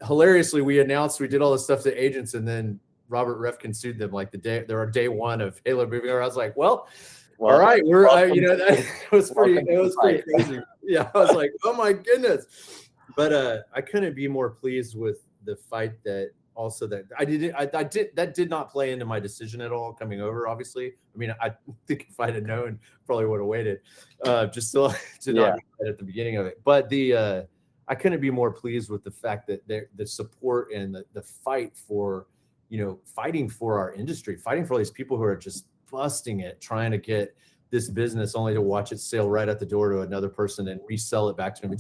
hilariously, we announced we did all this stuff to agents, and then Robert Refkin sued them like day one of Halo moving over. I was like, well, all right, that was pretty crazy. Yeah, I was like, oh my goodness. But I couldn't be more pleased with the fight that also that I did not play into my decision at all coming over. Obviously, I mean, I think if I'd have known, probably would have waited, just to Yeah. not do that at the beginning of it. But I couldn't be more pleased with the fact that the support and the fight for, fighting for our industry, fighting for all these people who are just busting it, trying to get this business only to watch it sail right at the door to another person and resell it back to him.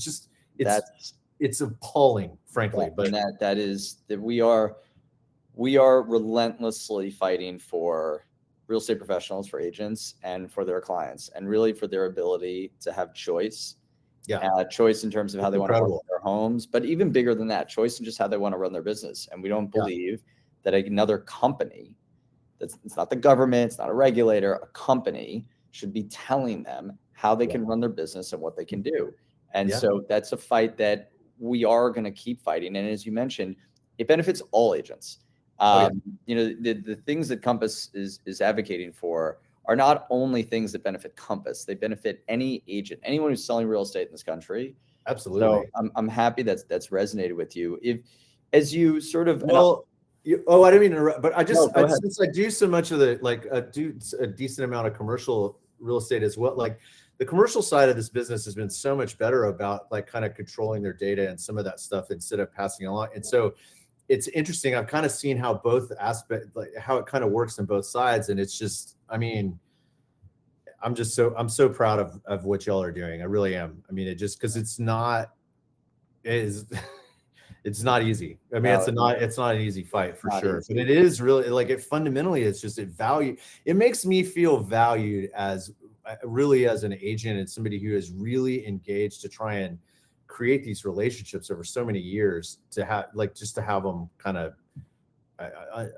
It's appalling, frankly. But that is that we are relentlessly fighting for real estate professionals, for agents, and for their clients, and really for their ability to have choice. Choice in terms of how they want to run their homes, but even bigger than that, choice in just how they want to run their business. And we don't believe that another company, it's not the government, it's not a regulator, a company should be telling them how they can run their business and what they can do. And so that's a fight that we are going to keep fighting. And as you mentioned, it benefits all agents. The things that Compass is advocating for are not only things that benefit Compass, they benefit any agent, anyone who's selling real estate in this country. Absolutely. So I'm happy that's resonated with you. As you sort of, I didn't mean to interrupt, but since I do so much of do a decent amount of commercial real estate as well, like the commercial side of this business has been so much better about like kind of controlling their data and some of that stuff instead of passing along. And so it's interesting. I've kind of seen how both aspects, like how it kind of works on both sides. And it's just, I mean, I'm so proud of what y'all are doing. I really am. I mean, because it's not easy. I mean, it's not an easy fight for sure, but it is really like it fundamentally is just it makes me feel valued as an agent and somebody who is really engaged to try and create these relationships over so many years to have them kind of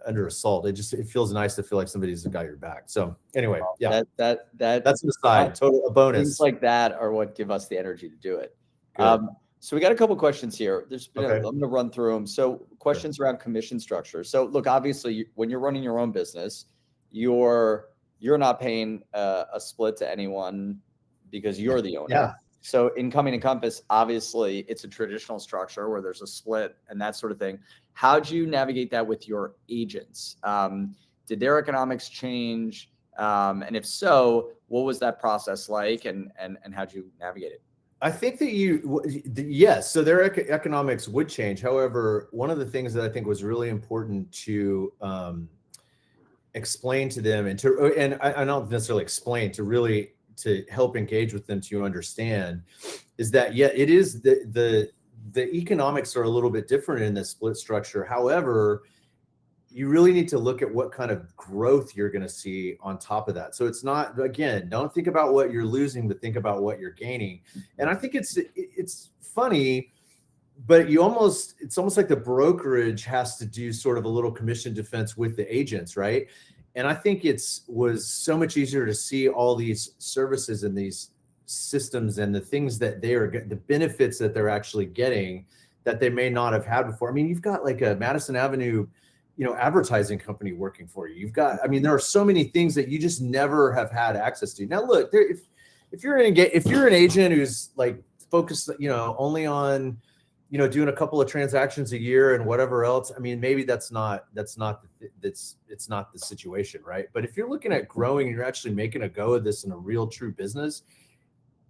under assault. It feels nice to feel like somebody's got your back. So anyway, that's an aside, a bonus. Things like that are what give us the energy to do it. So we got a couple questions here. I'm going to run through them. So questions around commission structure. So look, obviously when you're running your own business, you're not paying a split to anyone because you're the owner. Yeah. So in coming to Compass, obviously it's a traditional structure where there's a split and that sort of thing. How'd you navigate that with your agents? Did their economics change? And if so, what was that process like and how'd you navigate it? I think that yes, so their economics would change. However, one of the things that I think was really important to explain to them and I don't necessarily explain, to help engage with them to understand is that, it is the economics are a little bit different in the split structure. However, you really need to look at what kind of growth you're going to see on top of that. So it's not, again, don't think about what you're losing, but think about what you're gaining. And I think it's funny, but it's almost like the brokerage has to do sort of a little commission defense with the agents, right? And I think was so much easier to see all these services and these systems and the things that the benefits that they're actually getting that they may not have had before. I mean, you've got like a Madison Avenue, advertising company working for you. There are so many things that you just never have had access to. Now, look, if you're an agent who's like focused, only on, doing a couple of transactions a year and whatever else, I mean, maybe it's not the situation, right? But if you're looking at growing and you're actually making a go of this in a real true business,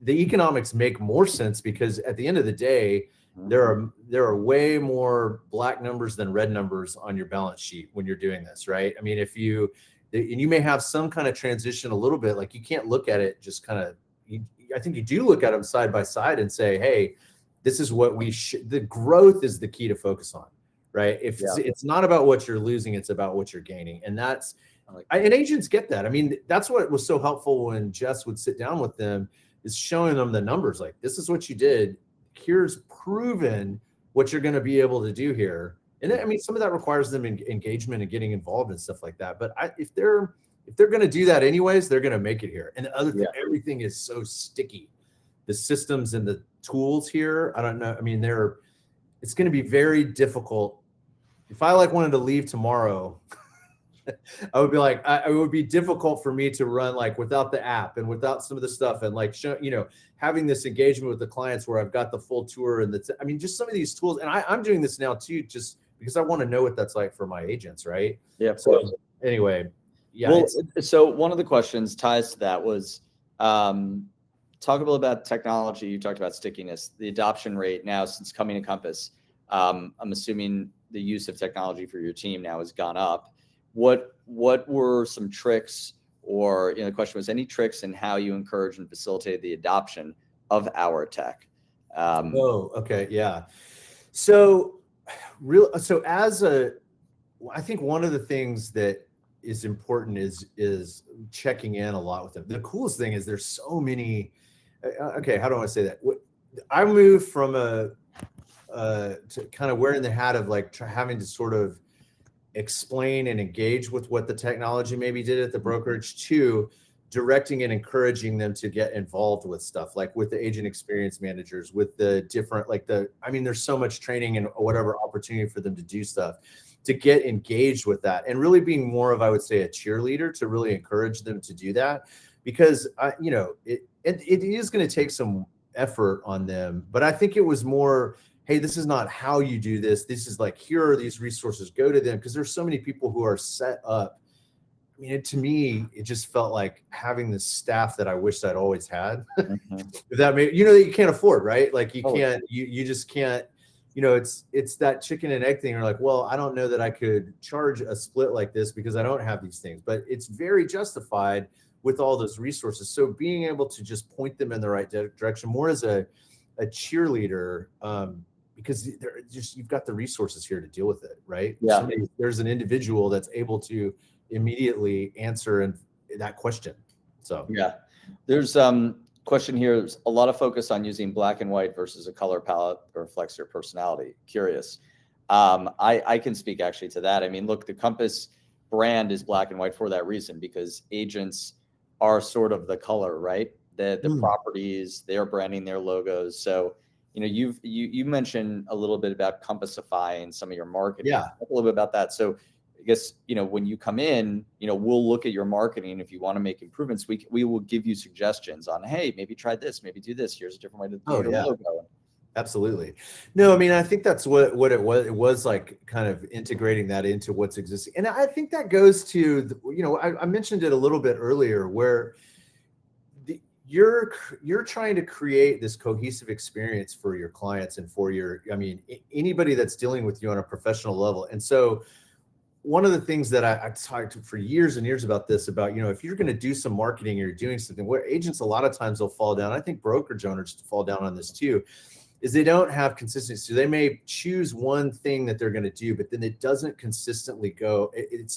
the economics make more sense because at the end of the day, there are way more black numbers than red numbers on your balance sheet when you're doing this, right? I mean, and you may have some kind of transition a little bit, like you can't look at it just kind of, I think you do look at them side by side and say, hey, this is what the growth is the key to focus on, right? It's not about what you're losing, it's about what you're gaining. And and agents get that. I mean, that's what was so helpful when Jess would sit down with them, is showing them the numbers. Like, this is what you did. Here's proven what you're going to be able to do here. And I mean, some of that requires them engagement and getting involved and stuff like that. But if they're going to do that anyways, they're going to make it here. And the other thing, everything is so sticky. The systems and the tools here, I don't know. I mean, it's going to be very difficult. If I wanted to leave tomorrow, I would be like, it would be difficult for me to run like without the app and without some of the stuff and like, having this engagement with the clients where I've got the full tour and just some of these tools. And I'm doing this now too, just because I want to know what that's like for my agents. Right. Yeah. Of So course. anyway, yeah. Well, so one of the questions ties to that was, talk a little about technology. You talked about stickiness, the adoption rate now since coming to Compass. I'm assuming the use of technology for your team now has gone up. What were some tricks, or the question was, any tricks in how you encourage and facilitate the adoption of our tech? Okay, yeah. I think one of the things that is important is checking in a lot with them. The coolest thing is there's so many. Okay, how do I want to say that? I moved from to kind of wearing the hat of like having to sort of explain and engage with what the technology maybe did at the brokerage to directing and encouraging them to get involved with stuff like with the agent experience managers, with the different, there's so much training and whatever opportunity for them to do stuff, to get engaged with that, and really being more of, I would say, a cheerleader to really encourage them to do that, because it is going to take some effort on them. But I think it was more, hey, this is not how you do this. This is like, here are these resources, go to them, because there's so many people who are set up. I mean, to me, it just felt like having this staff that I wished I'd always had. If that made, that you can't afford, right? Like you can't, you just can't, it's that chicken and egg thing. You're like, well, I don't know that I could charge a split like this because I don't have these things, but it's very justified with all those resources. So being able to just point them in the right direction, more as a cheerleader, because you've got the resources here to deal with it, right? Yeah. There's an individual that's able to immediately answer that question. So yeah, there's question here. There's a lot of focus on using black and white versus a color palette that reflects your personality. Curious. I can speak actually to that. I mean, look, the Compass brand is black and white for that reason, because agents are sort of the color, right? The properties, they're branding their logos. So, you mentioned a little bit about Compassifying some of your marketing. Yeah. Talk a little bit about that. So I guess, when you come in, we'll look at your marketing. If you want to make improvements, we will give you suggestions on, hey, maybe try this, maybe do this. Here's a different way to do your logo. Absolutely. No, I mean, I think that's what it was. It was like kind of integrating that into what's existing. And I think that goes to, I mentioned it a little bit earlier, where you're trying to create this cohesive experience for your clients and for anybody that's dealing with you on a professional level. And so one of the things that I talked for years and years about this, if you're going to do some marketing or you're doing something, where agents, a lot of times they'll fall down. I think brokerage owners fall down on this too, is they don't have consistency. So they may choose one thing that they're going to do, but then it doesn't consistently go. It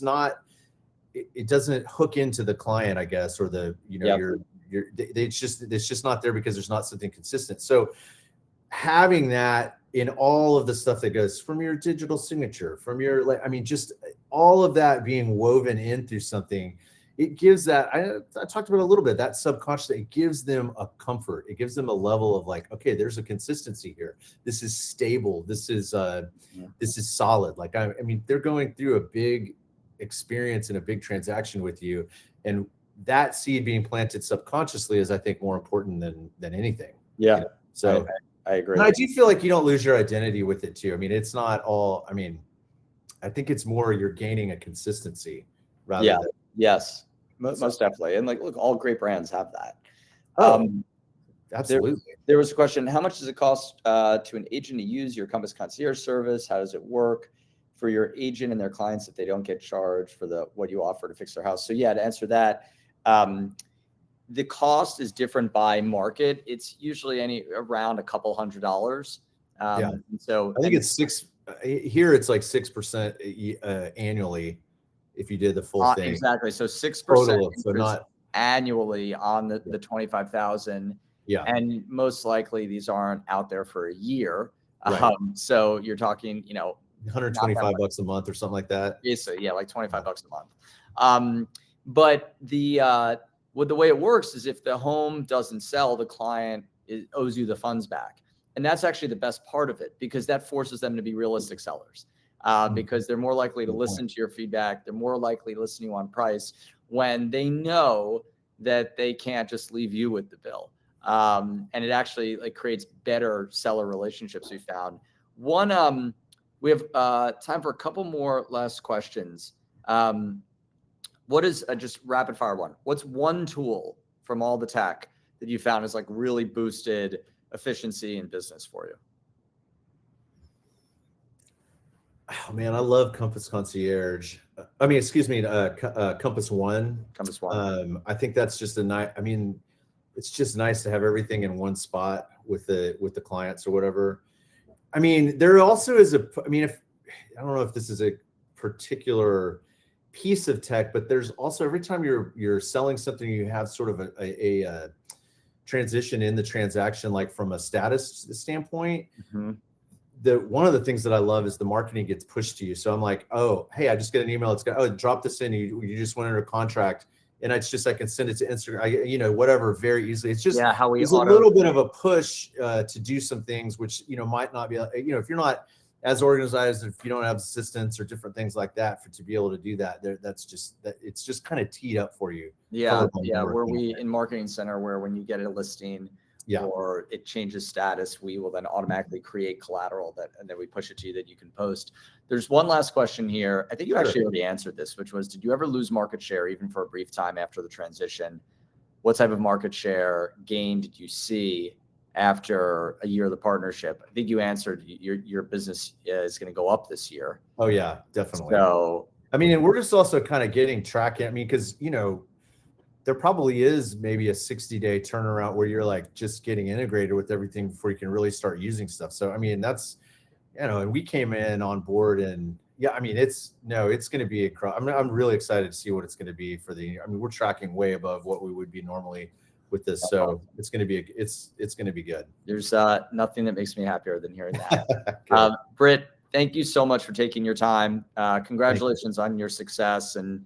doesn't hook into the client, I guess, or it's just not there because there's not something consistent. So having that in all of the stuff that goes from your digital signature, from your, just all of that being woven in through something, it gives that, I talked about a little bit, that subconscious, it gives them a comfort. It gives them a level of like, okay, there's a consistency here. This is stable. This is solid. Like, they're going through a big experience and a big transaction with you. And that seed being planted subconsciously is, I think, more important than anything. Yeah. So I agree. And I do feel like you don't lose your identity with it too. It's not all, I think it's more you're gaining a consistency rather than. Yes, most definitely. And look, all great brands have that. Absolutely. There was a question, how much does it cost to an agent to use your Compass concierge service? How does it work for your agent and their clients if they don't get charged for what you offer to fix their house? So to answer that, the cost is different by market. It's usually around a couple $100. So I think it's here. It's like 6% annually if you did the full thing. Exactly. So 6%. So not annually on the 25,000. Yeah. And most likely these aren't out there for a year. Right. So you're talking, $125 a month or something like that. Yeah, like $25 a month. But the way it works is if the home doesn't sell, the client owes you the funds back. And that's actually the best part of it, because that forces them to be realistic sellers. because they're more likely to listen to your feedback. They're more likely to listen to you on price when they know that they can't just leave you with the bill. And it actually like creates better seller relationships. We found one. We have time for a couple more last questions. What is just rapid fire one? What's one tool from all the tech that you found has like really boosted efficiency in business for you? Oh man, I love Compass Concierge. I mean, excuse me, Compass One. Compass One. I think that's just a nice. I mean, it's just nice to have everything in one spot with the clients or whatever. I mean, there also is a. I mean, if I don't know if this is a particular piece of tech, but there's also every time you're selling something, you have sort of a transition in the transaction, like from a status standpoint. Mm-hmm. One of the things that I love is the marketing gets pushed to you. So I'm like, oh, hey, I just get an email. It's got, oh, drop this in. You just went under contract, and it's just I can send it to Instagram, whatever, very easily. It's just there's a little bit of a push to do some things which might not be if you're not as organized, if you don't have assistants or different things like that to be able to do that. It's just kind of teed up for you. Yeah. Where we in Marketing Center, where when you get a listing, or it changes status, we will then automatically create collateral and then we push it to you that you can post. There's one last question here. I think you actually already answered this, which was, did you ever lose market share even for a brief time after the transition? What type of market share gain did you see after a year of the partnership? I think you answered your business is going to go up this year. Oh yeah, definitely. So, I mean, and we're just also kind of getting tracking. I mean, because, there probably is maybe a 60-day turnaround where you're like just getting integrated with everything before you can really start using stuff. So, I mean, that's, and we came in on board and I mean, it's going to be I'm really excited to see what it's going to be I mean, we're tracking way above what we would be normally with this. So it's going to be, it's going to be good. There's nothing that makes me happier than hearing that. Britt, thank you so much for taking your time. Congratulations on your success and,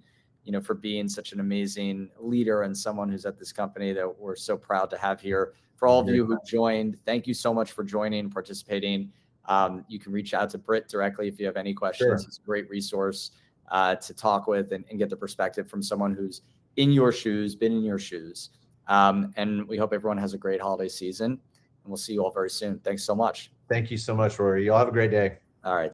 for being such an amazing leader and someone who's at this company that we're so proud to have here. For all of you who joined, thank you so much for joining and participating. You can reach out to Britt directly if you have any questions. Sure. It's a great resource to talk with and get the perspective from someone who's in your shoes, been in your shoes. And we hope everyone has a great holiday season, and we'll see you all very soon. Thanks so much. Thank you so much, Rory. You'll have a great day. All right.